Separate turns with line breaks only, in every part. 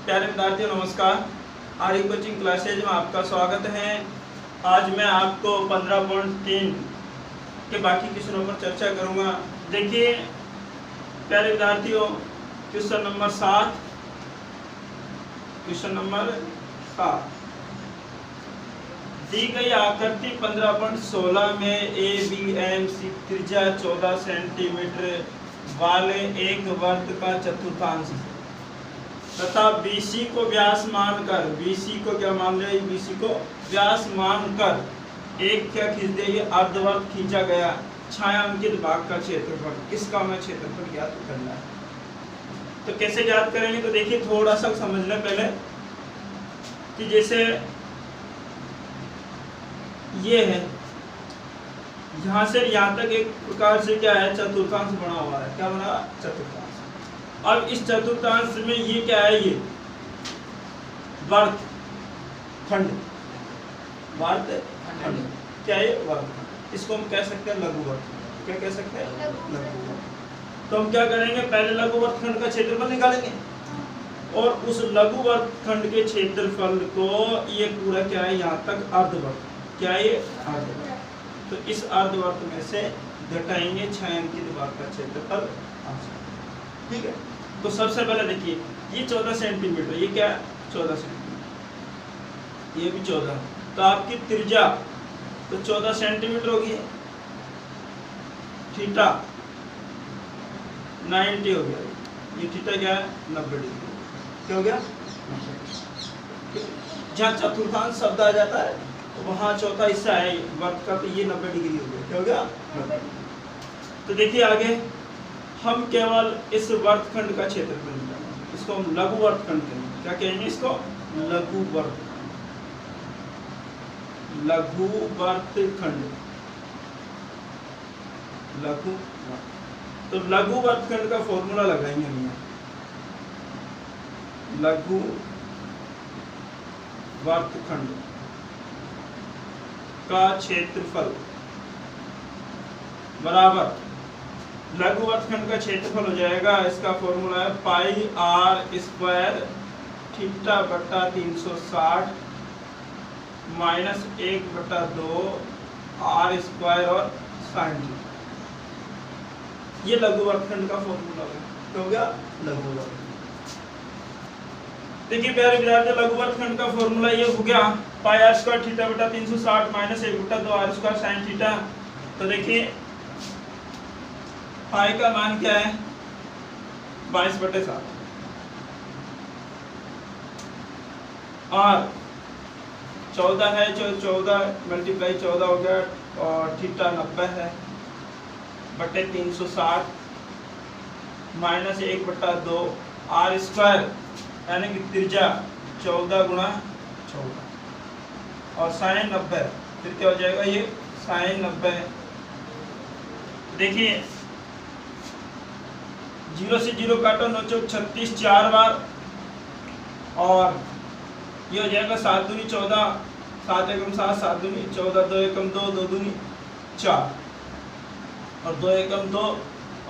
प्यारे विद्यार्थियों नमस्कार। आर्य कोचिंग क्लासेज में आपका स्वागत है। आज मैं आपको 15.3 के बाकी क्वेश्चनों पर चर्चा करूंगा। देखिए प्यारे विद्यार्थियों, क्वेश्चन नंबर 7 दी गई आकृति 15.16 में ए बी एम सी त्रिज्या 14 सेंटीमीटर वाले एक वर्ग का चतुर्थांश तथा BC को व्यास मानकर, BC को क्या मान लिया, BC को व्यास मानकर एक क्या खींच दिया, ये अर्धवर्ग खींचा गया। छायांकित भाग का क्षेत्रफल, इसका हमें क्षेत्रफल ज्ञात करना है। तो कैसे ज्ञात करेंगे, तो देखिए थोड़ा सा समझ लें पहले कि जैसे ये है, यहाँ से यहाँ तक एक प्रकार से क्या है, चतुर्थांश बना हुआ है। क्या बना, चतुर्थांश। अब इस चतुर्थांश में ये क्या है, ये वर्गखंड, वर्गखंड क्या है, वर्गखंड। इसको हम कह सकते हैं लघु वर्गखंड। क्या कह सकते हैं, लघु वर्गखंड। तो हम क्या करेंगे, पहले लघु वर्गखंड का क्षेत्रफल निकालेंगे और उस लघु वर्गखंड के क्षेत्रफल को ये पूरा क्या है, यहाँ तक अर्धवर्ग, क्या है, अर्धवर्ग। तो इस अर्धवर्ग में से घटाएंगे छायांकित भाग का क्षेत्रफल। ठीक है, तो सबसे पहले देखिए ये 14 सेंटीमीटर, ये क्या है, 14 सेंटीमीटर, ये भी 14। तो आपकी त्रिज्या तो 14 सेंटीमीटर होगी, थीटा 90 हो गया। ये थीटा क्या है, 90 डिग्री। क्या हो गया, जहाँ चतुर्थांश शब्द आ जाता है वहाँ चौथा हिस्सा है वर्ग का, तो ये 90 डिग्री हो गया। क्या हो गया, 90। तो देखिए आगे हम केवल इस वर्गखंड का क्षेत्रफल निकालेंगे, इसको हम लघु वर्गखंड कहेंगे। क्या कहेंगे इसको, लघु वर्ग, लघु वर्गखंड, लघु। तो लघु वर्गखंड का फॉर्मूला लगाएंगे हम यहाँ, लघु वर्गखंड का क्षेत्रफल बराबर, लघु वर्गखंड का क्षेत्रफल हो जाएगा, इसका फॉर्मूला है पाई r स्क्वायर थीटा बटा 360 माइनस 1/2 r स्क्वायर और साइन थीटा। ये लघु वर्गखंड का फॉर्मूला है। तो हो गया लघु वर्गखंड। देखिए प्यारे विद्यार्थी, लघु वर्गखंड का फॉर्मूला ये हो गया पाई r स्क्वायर थीटा बटा 360 minus 1/2 r square sine theta. तो देखिए पाई का मान क्या है, 22/7 और 14 है, 14 मल्टीप्लाई 14 हो गया और थीटा 90 है बटे 360 माइनस 1/2 r स्क्वायर यानी कि त्रिज्या 14 गुणा 14 और साइन 90। फिर क्या हो जाएगा, ये साइन 90। देखिए 0 से 0 काटो, 9 चौक 36 4 बार और ये हो जाएगा 7 दूनी 14, 7 एकम 7, 7 दूनी 14, 2 एकम 2, 2 दूनी 4 और 2 एकम 2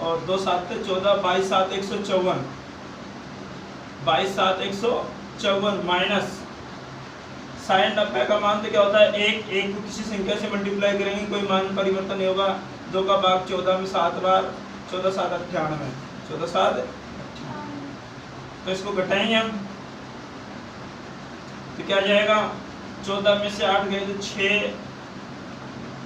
और 2 7 14, 22 7 154, 22 7 154 माइनस साइन 90 का मान तो क्या होता है, एक को किसी संख्या से मल्टीप्लाई करेंगे, कोई मान परिवर्तन नहीं होगा। 2 का भाग 14 में 7 बार, 14 7 98, 14 7 तो इसको घटाएंगे हम, तो क्या जाएगा, 14 में से 8 गए तो 6,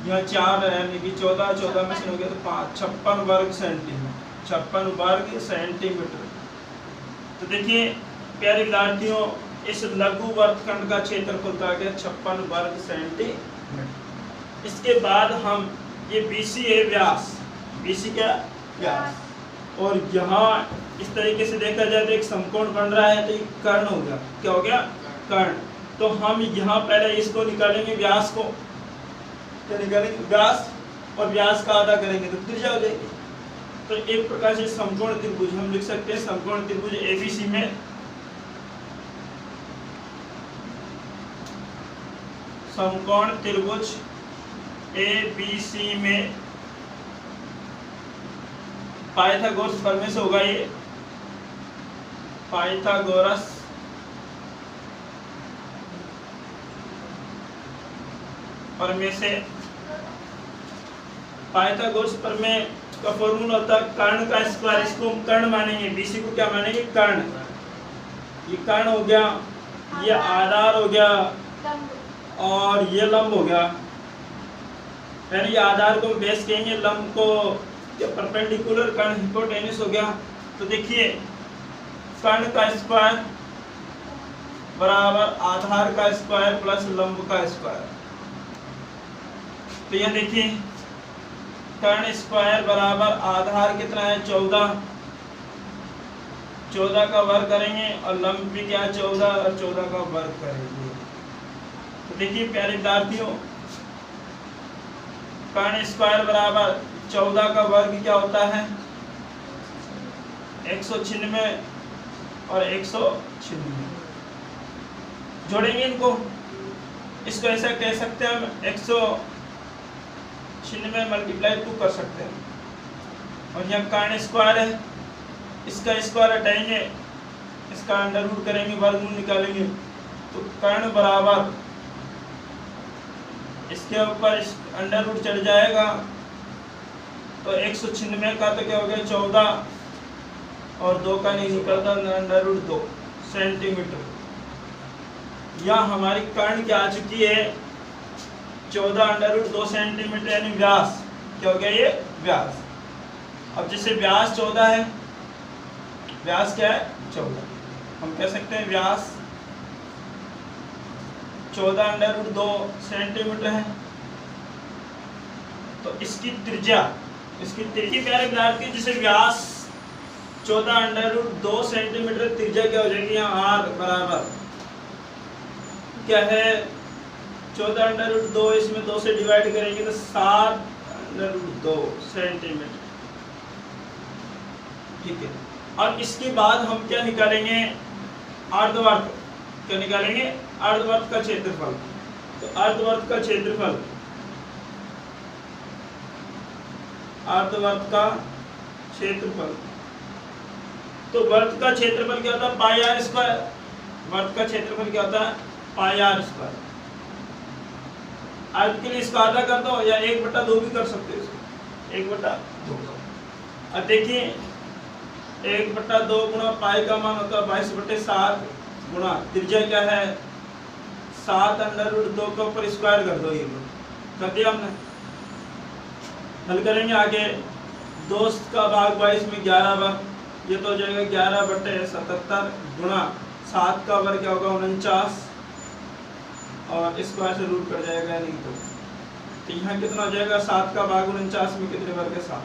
यहाँ 4 है यानी कि 14 में से हो गया तो 5, 56 वर्ग सेंटीमीटर, 56 वर्ग सेंटीमीटर। तो देखिए प्यारे विद्यार्थियों, इस लघु वर्गखंड का क्षेत्रफल का गया 56 वर्ग सेंटीमीटर। इसके बाद हम ये BC है व्यास, BC क्या व्यास, और यहाँ इस तरीके से देखा जाए तो एक समकोण बन रहा है, तो ये कर्ण हो गया। क्या हो गया, कर्ण। तो हम यहाँ पहले इसको निकालेंगे, व्यास को क्या निकालेंगे, व्यास, और व्यास का आधा करेंगे तो त्रिज्या हो जाएगी। तो एक प्रकार से समकोण त्रिभुज हम लिख सकते हैं, समकोण त्रिभुज ABC में समकोण त्रिभुज ABC में पाइथागोरस प्रमेय से होगा, ये पाइथागोरस प्रमेय से, पाइथागोरस प्रमेय का फॉर्मूला होता है कर्ण का स्क्वायर, इसको हम कर्ण मानेंगे, बीसी को क्या मानेंगे, कर्ण। ये कर्ण हो गया, ये आधार हो गया और ये लंब हो गया। यानी ये आधार को बेस कहेंगे, लंब को परपेंडिकुलर, कर्ण हिपोटेन्यूस हो गया। तो देखिए कर्ण का स्क्वायर बराबर आधार का स्क्वायर प्लस लंब का स्क्वायर। तो यह देखिए कर्ण स्क्वायर बराबर आधार कितना है 14, 14 का वर्ग करेंगे और लंब भी क्या 14 और 14 का वर्ग करेंगे। तो देखिए प्यारे विद्यार्थियों कर्ण स्क्वायर बराबर 14 का वर्ग क्या होता है 196 और 196 जोड़ेंगे इनको, इसको ऐसा कह सकते हैं हम 196 मल्टीप्लाई 2 कर सकते हैं। और यहाँ कर्ण स्क्वायर है, इसका स्क्वायर हटाएंगे, इसका अंडर रूट करेंगे, वर्गमूल निकालेंगे। तो कर्ण बराबर इसके ऊपर अंडर रूट चढ़ जाएगा, तो 196 का तो क्या हो गया 14 और 2 का नहीं निकलता, अंडर रूट 2 सेंटीमीटर। यह हमारी कर्ण क्या आ चुकी है 14 अंडर रूट 2 सेंटीमीटर, यानी व्यास क्या हो गया ये व्यास। अब जैसे व्यास 14 है, व्यास क्या है 14, हम कह सकते हैं व्यास 14 अंडर रूट 2 सेंटीमीटर है। तो इसकी त्रिज्या प्यारे विद्यार्थी जैसे व्यास 14 अंडर रूट 2 सेंटीमीटर, त्रिज्या क्या हो जाएगी यहाँ आर बराबर क्या है 14 अंडर रूट 2, इसमें 2 से डिवाइड करेंगे तो 7 अंडर रूट 2 सेंटीमीटर। ठीक है, और इसके बाद हम क्या निकालेंगे अर्धवर्ग, क्या निकालेंगे अर्धवर्ग का क्षेत्रफल। तो अर्धवर्ग का क्षेत्रफल, अर्धवर्ग का क्षेत्रफल, तो वर्ग का क्षेत्रफल क्या होता है पाई आर स्क्वायर, वर्ग का क्षेत्रफल क्या होता है पाई आर स्क्वायर। अर्ध के लिए इसको आधा कर दो या 1/2 भी कर सकते हो, 1/2। अब देखिए 1/2 गुणा पाई का मान होता है 22/7 गुणा त्रिज्या क्या है 7 अंडर रूट 2 के ऊपर स्क्वायर कर दो, ये कर दिया हमने। हल करेंगे आगे, 2 का भाग 22 में 11 बार, ये तो हो जाएगा 11/77 गुणा 7 का वर्ग क्या होगा 49 और स्क्वायर से रूट कर जाएगा नहीं तो यहाँ कितना हो जाएगा 7 का भाग 49 में कितने वर्ग है 7,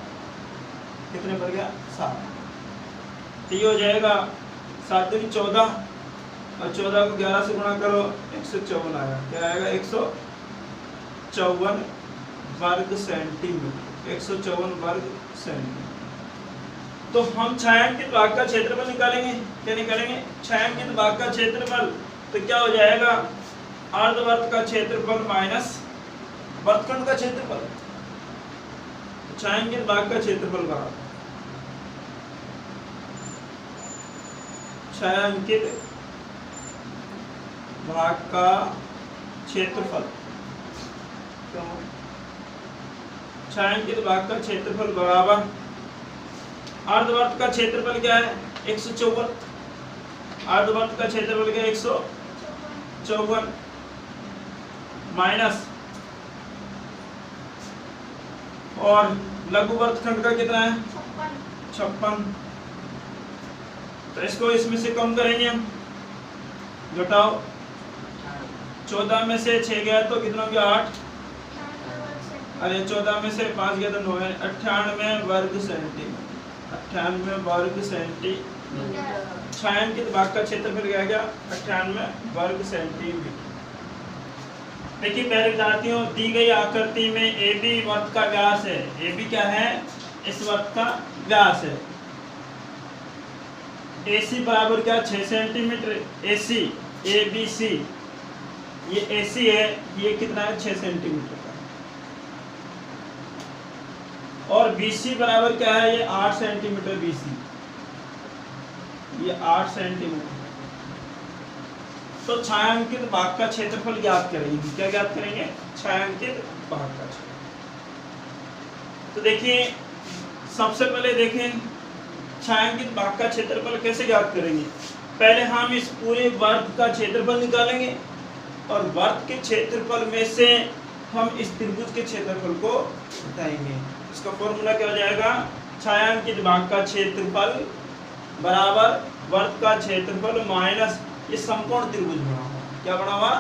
कितने वर्ग गया 7। तो ये हो जाएगा 7 दूनी 14 और 14 को 11 से गुणा करो 154 आएगा, क्या आएगा 154 वर्ग सेंटीमीटर, 154 वर्ग सेंटीमीटर। तो हम छायांकित भाग का क्षेत्रफल निकालेंगे, क्या निकालेंगे छायांकित भाग का क्षेत्रफल। तो क्या हो जाएगा अर्धवर्ग का क्षेत्रफल माइनस वर्गखंड का क्षेत्रफल, छायांकित भाग का क्षेत्रफल बराबर छायांकित भाग का क्षेत्रफल, छायांकित भाग का क्षेत्रफल बराबर अर्धवर्ग का क्षेत्रफल क्या है 154, अर्धवर्ग का क्षेत्रफल क्या है 154 माइनस और लघु वर्गखंड का कितना है 56। तो इसको इसमें से कम करेंगे हम, घटाओ 14 में से 6 गया तो कितना हो गया 8, अरे 14 में से 5 गया तो 9 है 98 वर्ग सेंटीमीटर, 98 वर्ग सेंटीमीटर। छायांकित भाग का क्षेत्रफल क्या गया 98 वर्ग सेंटीमीटर। देखिए प्यारे विद्यार्थियों दी गई आकृति में AB वृत्त का व्यास है, AB क्या है इस वृत्त का व्यास है। AC बराबर क्या 6 सेंटीमीटर, AC ABC ये AC है, ये कितना है 6 सेंटीमीटर का, और BC बराबर क्या है ये 8 सेंटीमीटर, BC ये 8 सेंटीमीटर। तो छायांकित भाग का क्षेत्रफल ज्ञात करेंगे। क्या ज्ञात करेंगे? छायांकित भाग का क्षेत्रफल। तो देखिए सबसे पहले देखें छायांकित भाग का क्षेत्रफल कैसे ज्ञात करेंगे। पहले हम इस पूरे वर्ग का क्षेत्रफल निकालेंगे और वर्ग के क्षेत्रफल में से हम इस त्रिभुज के क्षेत्रफल को बताएंगे। इसका फॉर्मूला क्या हो जाएगा? छायांकित भाग का क्षेत्रफल बराबर वर्ग का क्षेत्रफल माइनस ये समकोण त्रिभुज बना हुआ। क्या बना हुआ?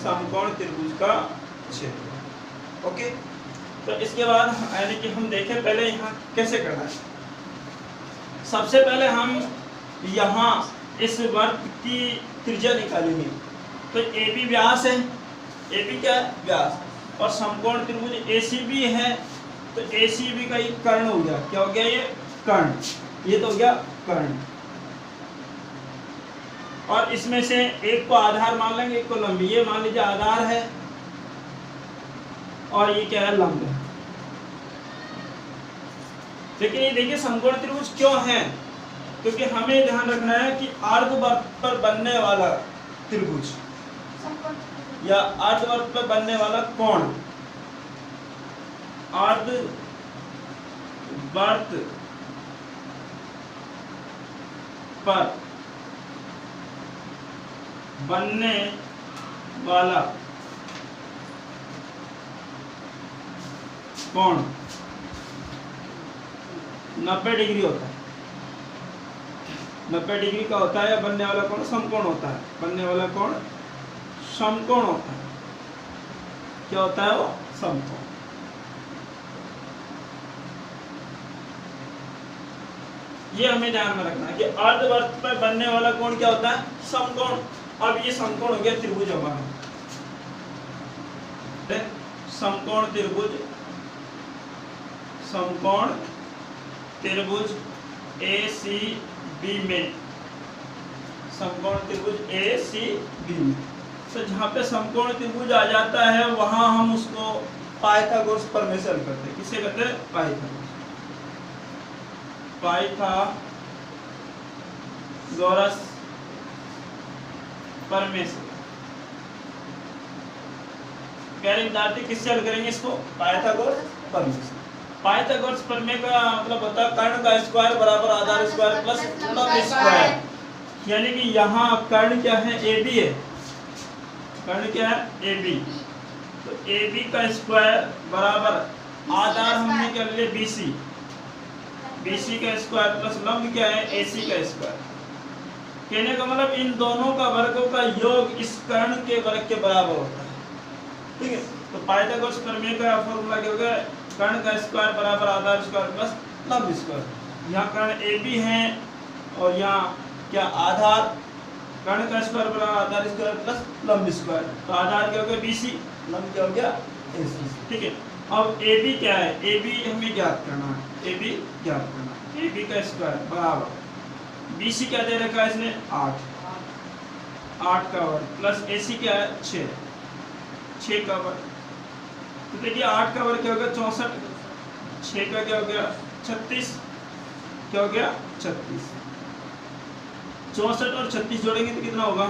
समकोण त्रिभुज का क्षेत्रफल। ओके, तो इसके बाद यानी कि हम देखें पहले यहाँ कैसे करना है। सबसे पहले हम यहाँ इस वर्ग की त्रिज्या निकालेंगे। तो AB व्यास है, AB क्या है? व्यास। और समकोण त्रिभुज ACB है, तो ACB का एक कर्ण हो गया। क्या हो गया? ये कर्ण, ये तो हो गया कर्ण। और इसमें से एक को आधार मान लेंगे, एक को लंब। ये मान लीजिए आधार है और ये क्या है? लंब है। लेकिन ये देखिए समकोण त्रिभुज क्यों है? क्योंकि हमें ध्यान रखना है कि अर्धवर्ग पर बनने वाला त्रिभुज या अर्धवर्ग पर बनने वाला कोण अर्धवर्ग पर बनने वाला कोण 90 डिग्री होता है। 90 डिग्री का होता है। बनने वाला कोण समकोण होता है। बनने वाला कोण समकोण होता है। क्या होता है वो? समकोण। ये हमें ध्यान में रखना है कि अर्धवर्ग पर बनने वाला कोण क्या होता है? समकोण। अब ये समकोण हो गया त्रिभुज हमारा। समकोण त्रिभुज, समकोण त्रिभुज ACB में, समकोण त्रिभुज ACB में। तो जहाँ पे समकोण त्रिभुज आ जाता है वहां हम उसको पाइथागोरस प्रमेय से हल करते हैं। किसे कहते हैं? पाइथागोरस। पाइथागोरस प्रमेय से। प्यारे विद्यार्थी किससे हल करेंगे इसको? पाइथागोरस प्रमेय से। पाइथागोरस प्रमेय का मतलब होता है कर्ण का स्क्वायर बराबर आधार स्क्वायर प्लस लंब स्क्वायर। यानी कि यहाँ कर्ण क्या है? AB है। कर्ण क्या है? AB। तो AB का स्क्वायर बराबर आधार हमने क्या लिया? BC। BC का स्क्वायर प्लस लंब क्या है? AC का स्क्वायर। कहने का मतलब इन दोनों का वर्गों का योग इस कर्ण के वर्ग के बराबर होता है। ठीक है, तो पाइथागोरस प्रमेय का फॉर्मूला क्या हो गया? कर्ण का स्क्वायर बराबर आधार स्क्वायर प्लस लंब स्क्वायर। यहाँ कर्ण AB है और यहाँ क्या? आधार। कर्ण का स्क्वायर बराबर आधार स्क्वायर प्लस लंब स्क्वायर। तो आधार क्या हो गया? BC, लंब क्या हो गया? AC। ठीक है, अब AB क्या है? AB हमें ज्ञात करना है। AB ज्ञात करना है। AB का स्क्वायर बराबर BC क्या दे रखा है इसने? 8 का वर्ग प्लस AC क्या है? 6 का वर्ग। तो देखिए 8 का वर्ग क्या हो गया? 64। 6 का क्या हो गया? 36। क्या हो गया? 36। 64 और 36 जोड़ेंगे तो कितना होगा?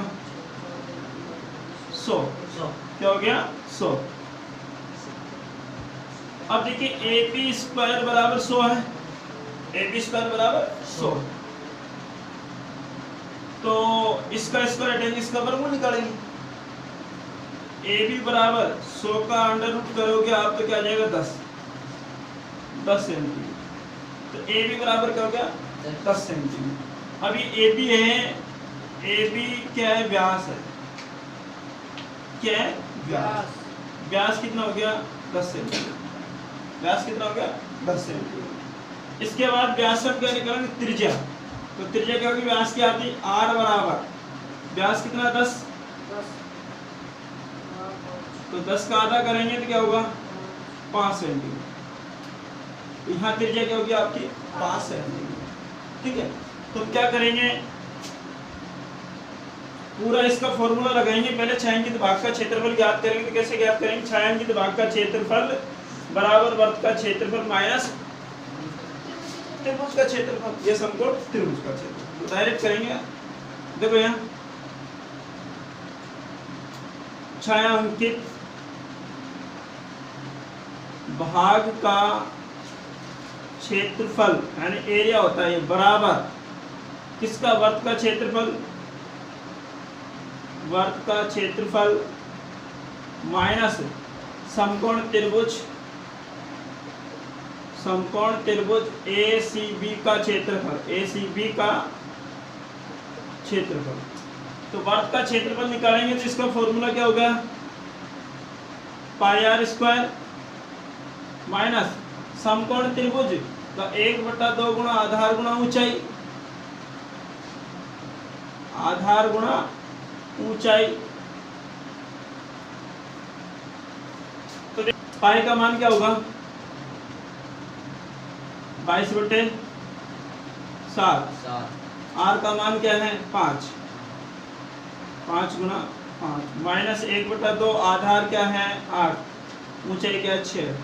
100। क्या हो गया? 100। अब देखिए AB स्क्वायर बराबर 100 है। AB स्क्वायर बराबर 100। तो इसका स्क्वायर हटाएंगे, इसका वर्गमूल निकालेंगे। AB बराबर 100 का अंडर रूट करोगे आप तो क्या आ जाएगा? 10 सेंटीमीटर। तो AB बराबर क्या हो गया? 10 सेंटीमीटर। अभी AB है, AB क्या है? व्यास है। क्या है? व्यास। व्यास कितना हो गया? 10 सेंटीमीटर। व्यास कितना हो गया? 10 सेंटीमीटर। इसके बाद व्यास से हम क्या निकालेंगे? त्रिज्या। तो त्रिज्या क्या होगी? व्यास की आती R बराबर व्यास कितना? 10। तो 10 का आधा करेंगे तो क्या होगा? 5 सेंटीमीटर। यहाँ त्रिज्या क्या होगी आपकी? 5 सेंटीमीटर। ठीक है, तो क्या करेंगे? पूरा इसका फॉर्मूला लगाएंगे। पहले छायांकित भाग का क्षेत्रफल ज्ञात करेंगे। तो कैसे ज्ञात करेंगे? छायांकित भाग का क्षेत्रफल बराबर वर्ग का क्षेत्रफल माइनस त्रिभुज का क्षेत्रफल। ये समकोण त्रिभुज का क्षेत्रफल। तो डायरेक्ट करेंगे। देखो यहाँ छायांकित भाग का क्षेत्रफल यानी एरिया होता है बराबर किसका, वर्त का क्षेत्रफल, वर्त का क्षेत्रफल माइनस समकोण त्रिभुज, समकोण त्रिभुज ACB का क्षेत्रफल, ACB का क्षेत्रफल। तो वर्त का क्षेत्रफल निकालेंगे तो इसका फॉर्मूला क्या होगा, पाई आर स्क्वायर माइनस समकोण त्रिभुज का 1/2 गुणा आधार गुणा ऊंचाई, आधार गुणा ऊंचाई। तो पाई का मान क्या होगा, 22/7। आर का मान क्या है 5, 5 गुणा 5 माइनस 1/2 आधार क्या है 8, ऊंचाई क्या है 6।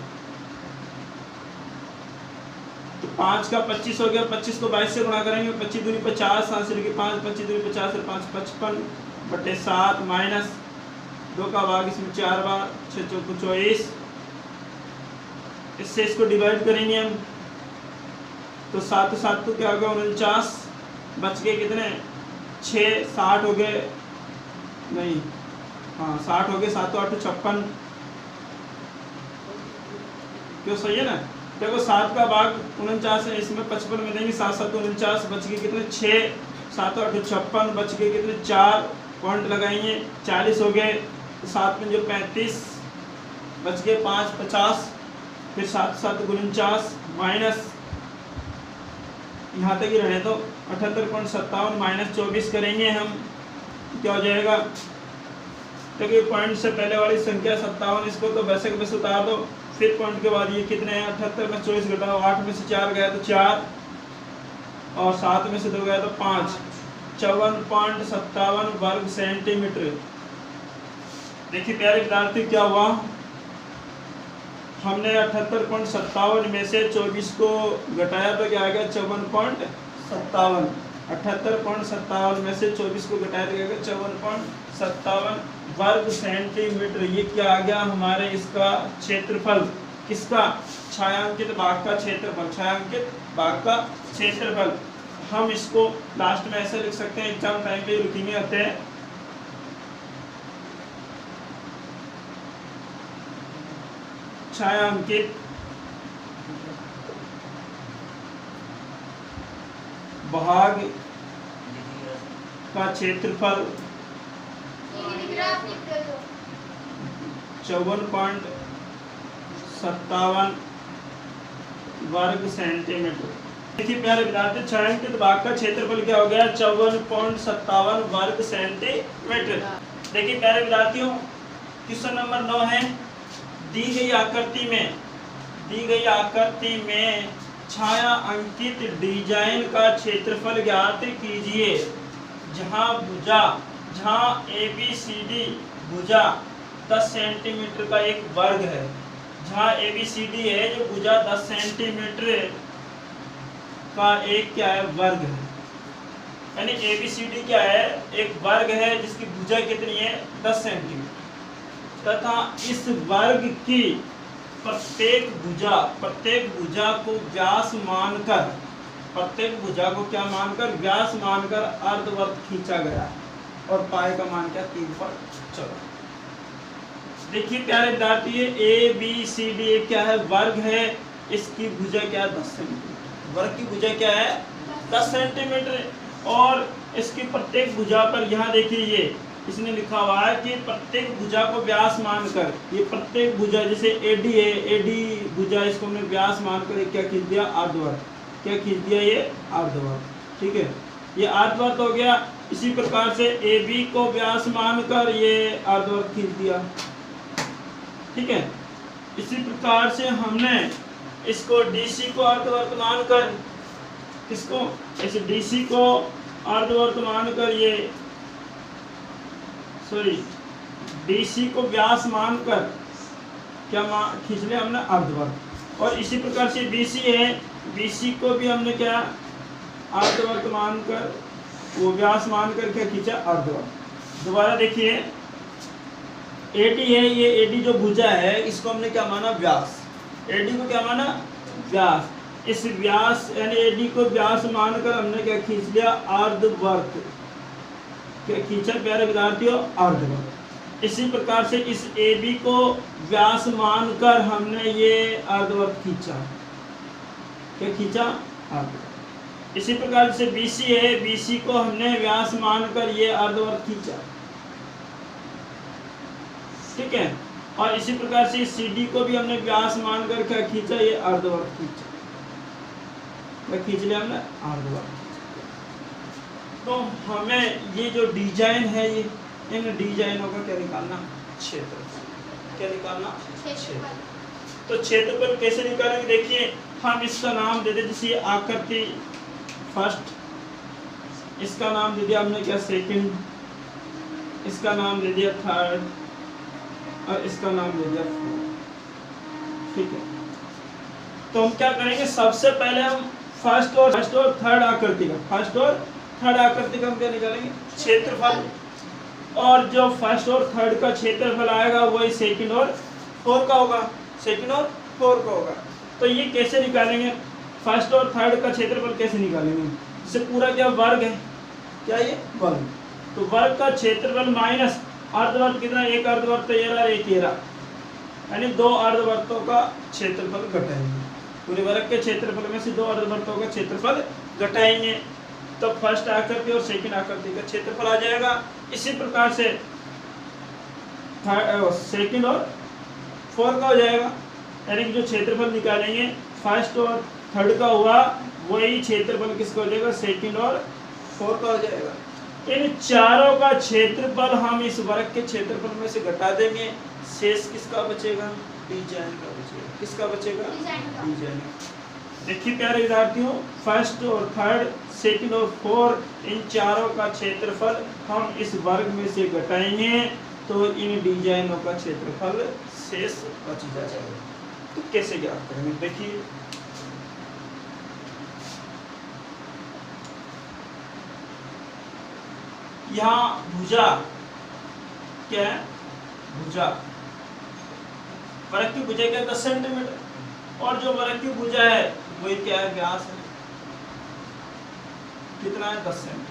तो 5 का 25 हो गया, 25 को 22 से गुणा करेंगे, 25 दूनी 50, 7 से लेके 5, 25 दूनी 50 से 5 55/7 माइनस 2 का भाग इसमें 4 बार, 6 चौको 24। इससे इसको डिवाइड करेंगे हम तो 7 7 तो क्या हो गया 49, बच गए कितने 6, 60 हो गए, नहीं हाँ 60 हो गए, 7 8 56, क्यों सही है ना। देखो 7 का भाग 49 है, इसमें 55 में देंगे, 7 7 49, बच गए कितने 6, 7 8 56, बच गए कितने 4, पॉइंट लगाएंगे 40 हो गए, 7 में जो 35, बच गए 5 50, फिर 7 7 49 माइनस यहाँ तक ही रहे तो 78.57 माइनस 24 करेंगे हम, क्या हो जाएगा, क्योंकि पॉइंट से पहले वाली संख्या 57, इसको तो वैसे के वैसे उतार दो, फिर पॉइंट के बाद ये कितने हैं 78 में 24 घटाओ, 8 में से 4 गया तो 4 और 7 में से 2 गया तो 5, 54.57 वर्ग सेंटीमीटर। देखिए प्यारे विद्यार्थी क्या हुआ, हमने 78.57 में से 24 को घटाया तो क्या आ गया 54.57, 78.57 में से 24 को घटाया तो क्या आ गया 54.57 वर्ग सेंटीमीटर। ये क्या आ गया हमारे इसका क्षेत्रफल, किसका, छायांकित भाग का क्षेत्रफल, छायांकित भाग का क्षेत्रफल। हम इसको लास्ट में ऐसे लिख सकते हैं, एग्जाम टाइम पे लिखेंगे आते हैं छायांकित भाग का क्षेत्रफल 54.57 वर्ग सेंटीमीटर। देखिए प्यारे विद्यार्थी छायांकित भाग का क्षेत्रफल क्या हो गया 54.57 वर्ग सेंटीमीटर। देखिए प्यारे विद्यार्थियों क्वेश्चन नंबर 9 है, दी गई आकृति में छाया अंकित डिजाइन का क्षेत्रफल ज्ञात कीजिए जहां ABCD भुजा 10 सेंटीमीटर का एक वर्ग है, जहां ABCD है जो भुजा 10 सेंटीमीटर का एक क्या है वर्ग है, यानी ABCD क्या है एक वर्ग है जिसकी भुजा कितनी है 10 सेंटीमीटर, तथा इस वर्ग की प्रत्येक भुजा को व्यास मानकर, प्रत्येक भुजा को क्या मानकर व्यास मानकर अर्धवर्त खींचा गया और पाई का मान क्या 3 पर चलो। देखिए प्यारे विद्यार्थी ये ABCD क्या है वर्ग है, इसकी भुजा क्या है 10 सेंटीमीटर, वर्ग की भुजा क्या है 10 सेंटीमीटर और इसकी प्रत्येक भुजा पर यहाँ देखिए ये इसने लिखा हुआ है कि प्रत्येक भुजा को व्यास मानकर, ये प्रत्येक भुजा जैसे AD है, AD भुजा इसको हमने व्यास मानकर क्या खींच दिया अर्धवर्त, क्या खींच दिया ये अर्धवर्त, ठीक है ये अर्धवर्त हो गया। इसी प्रकार से AB को व्यास मानकर ये अर्धवर्त खींच दिया, ठीक है। इसी प्रकार से हमने इसको DC को अर्धवर्त मानकर, इसको ऐसे DC को अर्धवर्त मानकर ये DC को व्यास मानकर क्या खींच लिया हमने अर्धवर्त, और इसी प्रकार से BC है, BC को भी हमने क्या अर्धवर्त मानकर वो व्यास मानकर क्या खींचा अर्धवर्त। दोबारा देखिए एडी है, ये एडी जो भुजा है इसको हमने क्या माना, व्यास। एडी को क्या माना, व्यास। इस व्यास यानी एडी को व्यास मानकर हमने क्या खींच लिया, अर्धवर्त। क्या खींचा प्यारे विद्यार्थियों, अर्धवर्त। इसी प्रकार से इस एबी को व्यास मानकर हमने ये अर्धवर्त खींचा। क्या खींचा, अर्धवर्त। इसी प्रकार से बीसी है, बीसी को हमने व्यास मानकर ये अर्धवर्त खींचा, ठीक है। और इसी प्रकार से CD को भी हमने व्यास मानकर क्या खींचा, ये अर्धवर्त खींचा। क्या खींच लिया हमने, अर्धवर्त। तो हमें ये जो डिजाइन है, ये इन डिजाइनों का क्या निकालना, क्षेत्रफल। क्या निकालना, क्षेत्रफल। तो क्षेत्रफल कैसे निकालेंगे, देखिए हम इसका नाम दे दे, जैसे आकृति फर्स्ट, इसका नाम दे दिया हमने क्या, सेकंड, इसका नाम दे दिया थर्ड, और इसका नाम दे दिया फोर्थ, ठीक है। तो हम क्या करेंगे, सबसे पहले हम फर्स्ट और थर्ड आकृति का, फर्स्ट और थर्ड आकृति का हम क्या निकालेंगे, क्षेत्रफल। और जो फर्स्ट और थर्ड का क्षेत्रफल आएगा वही सेकंड और फोर्थ का होगा, सेकंड और फोर्थ का होगा। तो ये कैसे निकालेंगे, फर्स्ट और थर्ड का क्षेत्रफल कैसे निकालेंगे, इससे पूरा क्या वर्ग है, क्या ये वर्ग। तो वर्ग का क्षेत्रफल माइनस अर्धवर्त कितना, एक अर्धवर्त तो ये रहा, एक ये रहा, यानी दो अर्धवर्तों का क्षेत्रफल घटाएंगे। पूरे वर्ग के क्षेत्रफल में से दो अर्धवर्तों का क्षेत्रफल घटाएंगे, तो फर्स्ट आकृति और सेकंड आकृति का क्षेत्रफल आ जाएगा। इसी प्रकार से सेकंड और फोर्थ का हो जाएगा, यानी कि जो क्षेत्रफल निकालेंगे फर्स्ट और थर्ड का हुआ, वही क्षेत्रफल किसका हो जाएगा, सेकंड और फोर्थ का हो जाएगा। इन चारों का क्षेत्रफल हम इस वर्ग के क्षेत्रफल में से घटा देंगे, शेष किसका बचेगा, डिजाइन का बचेगा। किसका बचेगा, डिजाइन। देखिए प्यारे विद्यार्थियों, फर्स्ट और थर्ड, सेकंड और फोर्थ, इन चारों का क्षेत्रफल हम इस वर्ग में से घटाएंगे, तो इन डिजाइनों का क्षेत्रफल शेष बच जाएगा। तो कैसे ज्ञात करेंगे, देखिए यहाँ भुजा क्या है, भुजा, वर्ग की भुजा क्या है, 10 सेंटीमीटर, और जो वर्ग की भुजा है वही क्या है, व्यास है, कितना है, 10 सेंटीमीटर।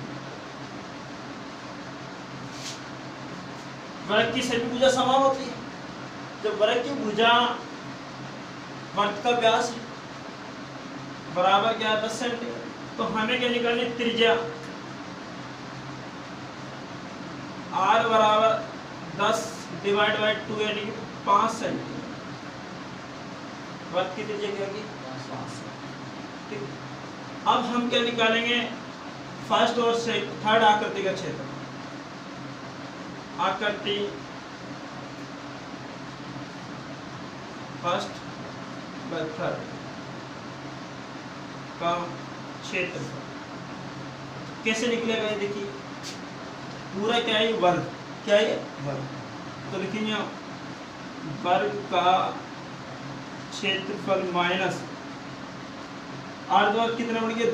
वर्ग की सभी भुजा समान होती है, जब वर्ग की भुजा वर्ग का व्यास है बराबर क्या है, 10 सेंटीमीटर, तो हमें क्या निकालनी, त्रिज्या R बराबर 10 डिवाइड बाई 2 यानी कि 5 सेंटीमीटर। वर्ग की त्रिज्या क्या होगी, 5। ठीक, अब हम क्या निकालेंगे, फर्स्ट और थर्ड आकृति का क्षेत्र, आकृति फर्स्ट बाय थर्ड का क्षेत्रफल कैसे निकलेगा, ये देखिए पूरा क्या है, वर्ग, क्या है, वर्ग। तो लिखेंगे वर्ग का क्षेत्रफल माइनस अर्धवर्ग कितने बन गए,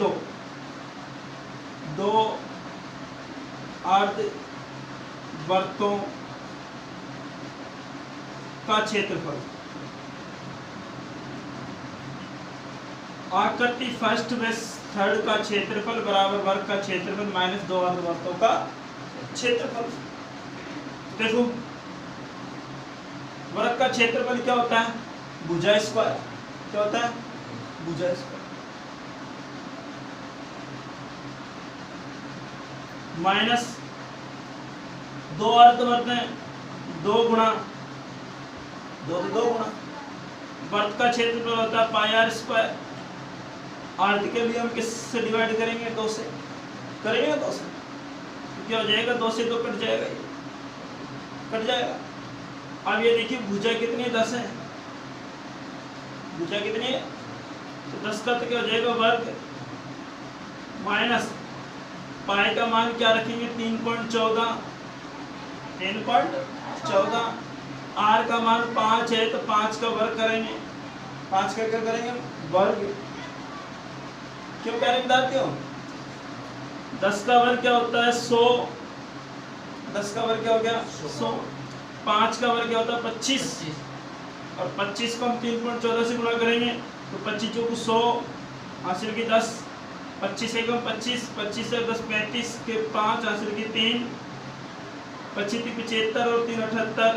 2 अर्धवर्तों का क्षेत्रफल, आकृति फर्स्ट व थर्ड का क्षेत्रफल बराबर वर्ग का क्षेत्रफल माइनस 2 अर्धवर्तों का क्षेत्रफल। देखो वर्ग का क्षेत्रफल क्या होता है, भुजा स्क्वायर। क्या होता है, भुजा स्क्वायर माइनस 2 अर्धवर्त है, 2 गुणा 2 तो 2 गुणा वर्ग का क्षेत्रफल होता है पाई आर स्क्वायर। अर्ध के लिए हम किससे डिवाइड करेंगे, 2 से करेंगे, 2 से क्या हो जाएगा, 2 से 2 कट जाएगा, ये कट जाएगा। अब ये देखिए भुजा कितनी है, 10 है, भुजा कितनी है, तो 10 का तो क्या हो जाएगा, वर्ग माइनस पाई का मान क्या रखेंगे, 3.14 आर का मान 5 है, तो 5 का वर्ग करेंगे, 5 का क्या करेंगे, वर्ग। क्यों कह रहे बताते हो, 10 का वर्ग क्या होता है, 100, 10 का वर्ग क्या हो गया, 100। 5 का वर्ग क्या होता है 25, और 25 को हम 3.14 से गुणा करेंगे तो 25 चौको 100, हासिल की 10, 25 एकम 25, 25 से 10 35 के 5, हासिल की 3, 25 75 और 3 78,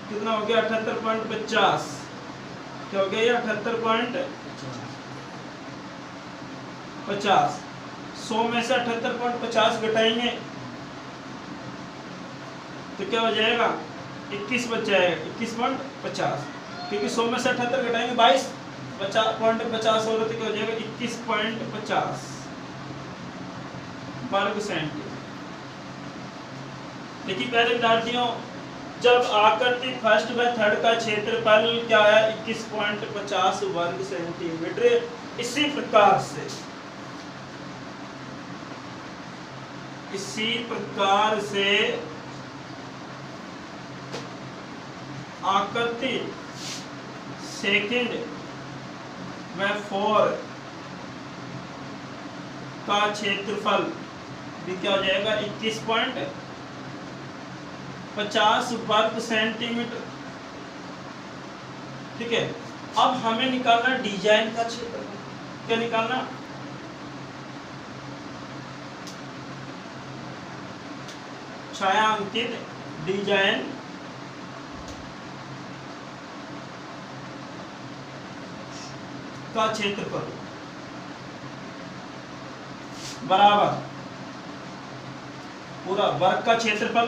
कितना हो गया 78.50, क्या हो गया ये 78.50। 100 में से 78.50 घटाएंगे तो क्या हो जाएगा 21 बच जाएगा, 21.50, क्योंकि 100 में से 78 घटाएंगे 22.50 होगा तो क्या हो जाएगा 21.50 वर्ग सेंटीमीटर। देखिए पहले विद्यार्थियों, जब आकृति फर्स्ट व थर्ड का क्षेत्रफल क्या है 21.50 वर्ग सेंटीमीटर, इसी प्रकार से आकृति सेकंड व फोर्थ का क्षेत्रफल भी क्या हो जाएगा 21.50 वर्ग सेंटीमीटर। ठीक है, अब हमें निकालना डिजाइन का क्षेत्रफल। क्या निकालना? छायांकित डिजाइन का क्षेत्रफल बराबर पूरा वर्ग का क्षेत्रफल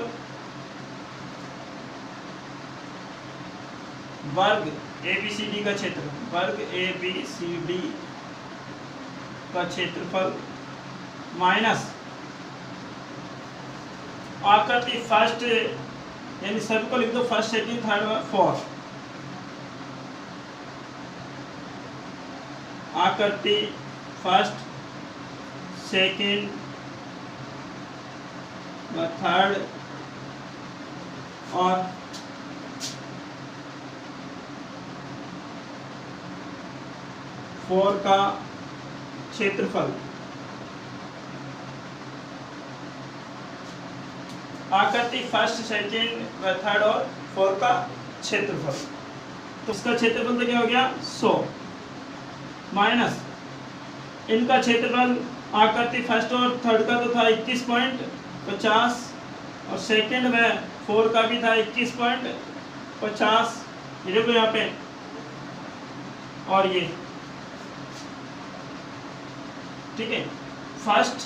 वर्ग ABCD का क्षेत्रफल, वर्ग ABCD का क्षेत्रफल माइनस आकृति फर्स्ट, यानी सभी को लिख दो फर्स्ट सेकंड थर्ड और फोर्थ, आकृति फर्स्ट सेकंड व थर्ड और फोर का क्षेत्रफल। आकृति फर्स्ट सेकंड व थर्ड और फोर का क्षेत्रफल, तो इसका क्षेत्रफल तो क्या हो गया 100 माइनस इनका क्षेत्रफल आकृति फर्स्ट और थर्ड का तो था 21.50 और सेकंड व फोर का भी था 21.50, ये देखो यहाँ पे, और ये ठीक है फर्स्ट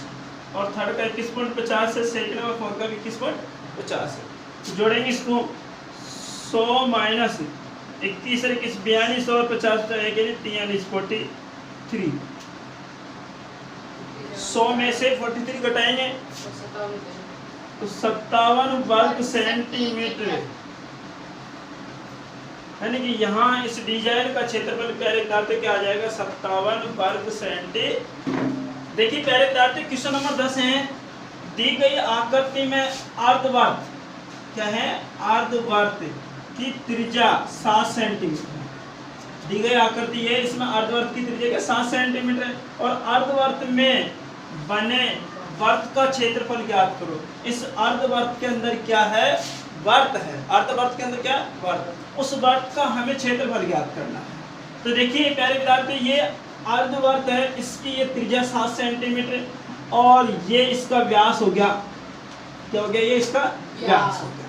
और थर्ड का 21.50 है, सेकंड और फोर्थ का भी 21.50 है। तो जोड़ेंगे इसको 100 माइनस 21 है 42 और 50 तो एक 43, 100 में से 43 घटाएंगे तो 57 वर्ग सेंटीमीटर, यानी कि यहाँ इस डिजाइन का क्षेत्रफल पहले विद्यार्थी क्या आ जाएगा 57 वर्ग सेंटीमीटर। देखिए पहले विद्यार्थी क्वेश्चन नंबर 10 है, दी गई आकृति में अर्धवृत्त क्या है, अर्धवृत्त की त्रिज्या 7 सेंटीमीटर दी गई आकृति है, इसमें अर्धवृत्त की त्रिज्या 7 सेंटीमीटर है और अर्धवृत्त में बने वर्त का क्षेत्रफल ज्ञात करो। इस अर्धवृत्त के अंदर क्या है, वर्त है, अर्धवृत्त के अंदर क्या वर्त, उस वर्त का हमें क्षेत्रफल ज्ञात करना है। तो देखिए पहले विद्यार्थी ये अर्धवृत्त है, इसकी ये त्रिज्या 7 सेंटीमीटर और ये इसका व्यास हो गया, क्या हो गया, ये इसका व्यास हो गया,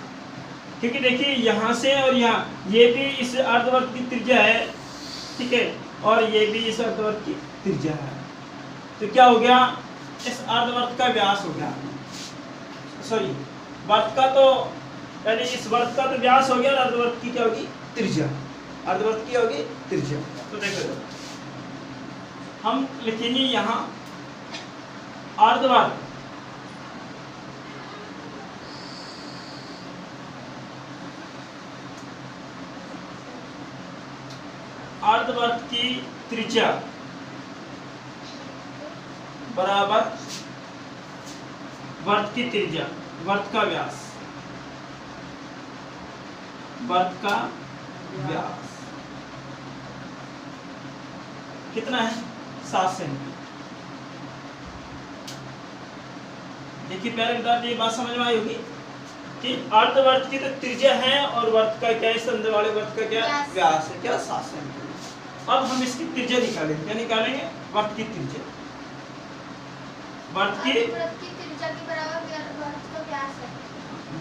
क्योंकि देखिए यहाँ से और यहाँ ये भी इस अर्धवृत्त की त्रिज्या है, ठीक है, और ये भी इस अर्धवृत्त की त्रिज्या है, तो क्या हो गया, इस अर्धवृत्त का व्यास हो गया, सॉरी वर्त का तो यानी इस वर्त का तो व्यास हो गया और अर्धवृत्त की क्या होगी त्रिज्या, अर्धवृत्त की होगी त्रिज्या। तो देखो हम लिखेंगे यहाँ अर्धवृत्त अर्धवृत्त की त्रिज्या बराबर वर्त की त्रिज्या, वर्त का व्यास, वर्त का व्यास कितना है 7 सेंटीमीटर। देखिए पहले विद्यार्थी ये बात समझ में आई होगी, कि अर्धवर्त की तो त्रिज्या है और वर्त का क्या है, इस अंदर वाले वर्त का क्या व्यास है, क्या 7 सेंटीमीटर। अब हम इसकी त्रिज्या निकालेंगे, क्या निकालेंगे, वर्त की त्रिज्या। वर्त की
त्रिज्या के बराबर वर्त का व्यास है।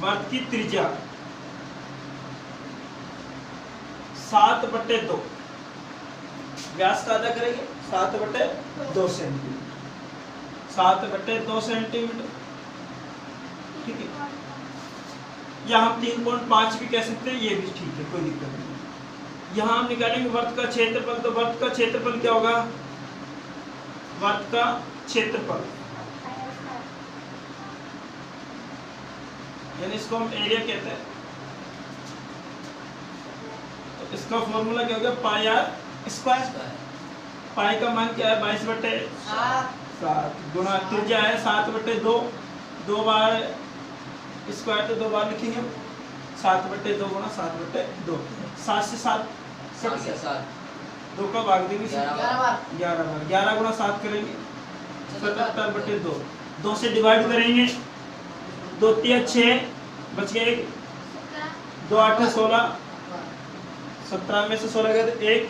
वर्त की त्रिज्या 7/2, व्यास का आधा करेंगे 7/2 सेंटीमीटर, 7/2 सेंटीमीटर, ठीक है। या हम 3.5 भी कह सकते हैं, ये भी ठीक है, कोई दिक्कत नहीं। यहाँ हम निकालेंगे वर्त का क्षेत्रफल, तो वर्त का क्षेत्रफल क्या होगा, वर्त का क्षेत्रफल यानी इसको हम एरिया कहते हैं, तो इसका फॉर्मूला क्या हो गया, पाई आर स्क्वायर। पाई का मान क्या है, 22/7 गुणा त्रिज्या है 7/2, 2 बार स्क्वायर तो 2 बार लिखेंगे, 7/2 गुणा 7/2, 7 से 7 2 का भाग देंगे 11 बार, 11 गुणा 7 करेंगे 77/2, 2 से डिवाइड करेंगे, 2 3 6 बच गए 1, 2 8 16, 17 में से 16 गए तो 1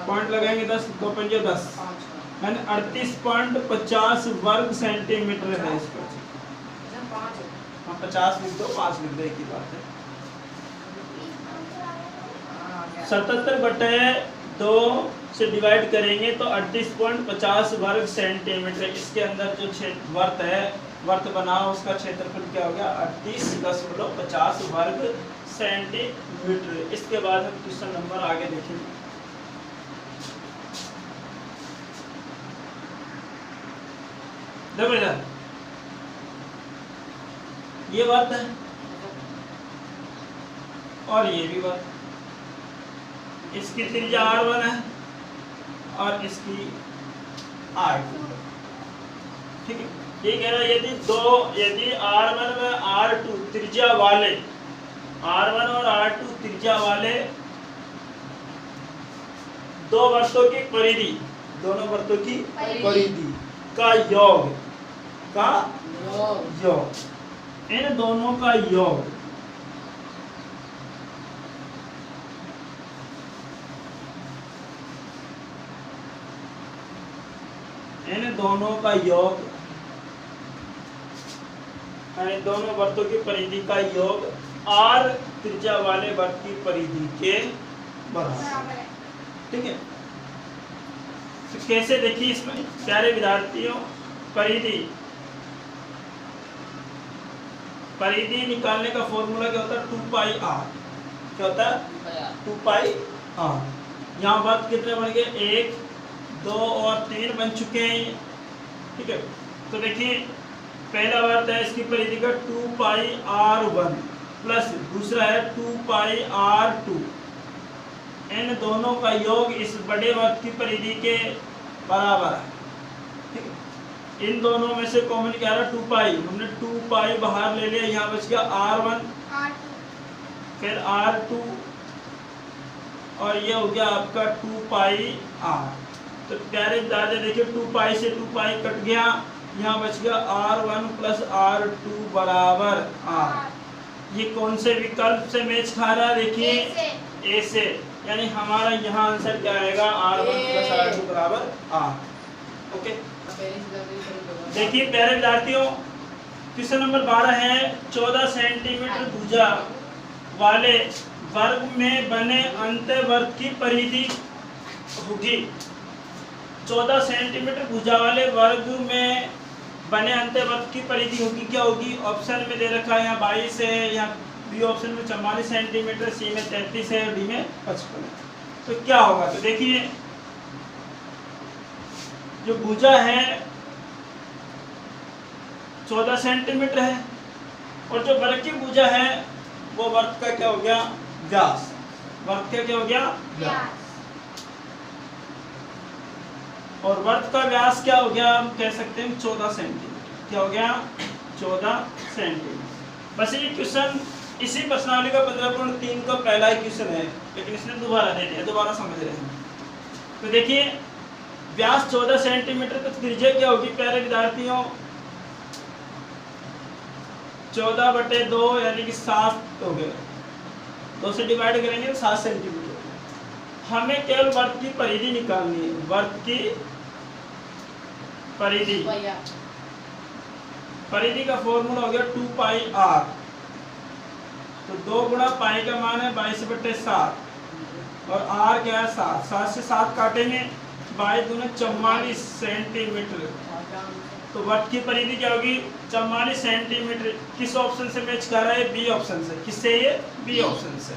पॉइंट लगाएंगे 10, 2 5 10, यानी 38.50 वर्ग सेंटीमीटर है इसका। हम 50 लिख दो, 5 लिख दो, एक ही बात है। 77/2 से डिवाइड करेंगे तो 38.50 वर्ग सेंटीमीटर। इसके अंदर जो वर्त है, वर्त बना उसका क्षेत्रफल क्या हो गया, 38.50 वर्ग सेंटीमीटर। इसके बाद हम क्वेश्चन नंबर आगे देखेंगे। देखो इधर ये वर्त है और ये भी वर्त, इसकी त्रिज्या r1 है और इसकी r2, ठीक है। ये कह रहा है यदि r1 व r2 त्रिज्या वाले, r1 और r2 त्रिज्या वाले दो वर्तों की परिधि, दोनों वर्तों की परिधि का योग, इन दोनों का योग यानी दोनों वर्तों की परिधि का योग r त्रिज्या वाले वर्त की परिधि के बराबर है, ठीक है। तो कैसे देखिए इसमें प्यारे विद्यार्थियों, परिधि निकालने का फॉर्मूला क्या होता है, 2πr, क्या होता है 2πr। यहाँ वर्त कितने बन गए, 1 2 और 3 बन चुके हैं, ठीक है। तो देखिए पहला वर्त है, इसकी परिधि का 2πr1 प्लस दूसरा है 2πr2, इन दोनों का योग इस बड़े वर्त की परिधि के बराबर है, ठीक है। इन दोनों में से कॉमन क्या रहा, 2π, हमने 2π बाहर ले लिया, यहाँ बच गया r1 फिर r2 और ये हो गया आपका 2πr। तो प्यारे दादा देखिए 2π से 2π कट गया, यहाँ बच गया r1 प्लस r2 बराबर r। ये कौन से विकल्प से मैच खा रहा है, देखिए ए से, यानी हमारा यहाँ आंसर क्या आएगा, r1 प्लस r2 बराबर r। ओके, देखिए प्यारे विद्यार्थियों क्वेश्चन नंबर 12 है, 14 सेंटीमीटर भुजा वाले वर्ग में बने अंतःवर्त की परिधि होगी। 14 सेंटीमीटर भुजा वाले वर्ग में बने अंतःवर्त की परिधि होगी, क्या होगी, ऑप्शन में दे रखा है, यहाँ 22 है, यहाँ बी ऑप्शन में 44 सेंटीमीटर, सी में 33 है, डी में 55 है। तो क्या होगा, तो देखिए जो भुजा है 14 सेंटीमीटर है और जो वर्ग की भुजा है वो वर्ग का क्या हो गया, व्यास, वर्ग का क्या हो गया, व्यास। और वर्ग का व्यास क्या हो गया, हम कह सकते हैं 14 सेंटीमीटर, क्या हो गया 14 सेंटीमीटर। बस ये क्वेश्चन इसी प्रश्नावली का 15.3 का पहला ही क्वेश्चन है, लेकिन इसने दोबारा दे दिया, दोबारा समझ रहे हैं। तो देखिए व्यास 14 सेंटीमीटर, तो त्रिज्या क्या होगी प्यारे विद्यार्थियों, 14/2 यानी कि 7 हो गए, 2 से डिवाइड करेंगे तो 7 सेंटीमीटर। हमें केवल वर्ग की परिधि निकालनी है, वर्ग की परिधि। परिधि का फॉर्मूला हो गया 2πr, तो 2 गुणा पाई का मान है 22/7 और r क्या है 7, 7 से 7 काटेंगे, 22 दूनी 44 सेंटीमीटर। तो वर्ग की परिधि क्या होगी 44 सेंटीमीटर। किस ऑप्शन से मैच कर रहा है, बी ऑप्शन से। किससे, ये बी ऑप्शन से।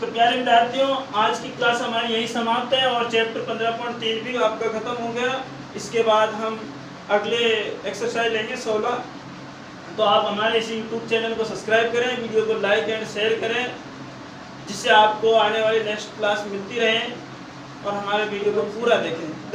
तो प्यारे विद्यार्थियों, आज की क्लास हमारी यही समाप्त है और चैप्टर 15.3 भी आपका खत्म हो गया। इसके बाद हम अगले एक्सरसाइज लेंगे 16। तो आप हमारे इस यूट्यूब चैनल को सब्सक्राइब करें, वीडियो को लाइक एंड शेयर करें, जिससे आपको आने वाली नेक्स्ट क्लास मिलती रहे और हमारे वीडियो को पूरा देखें।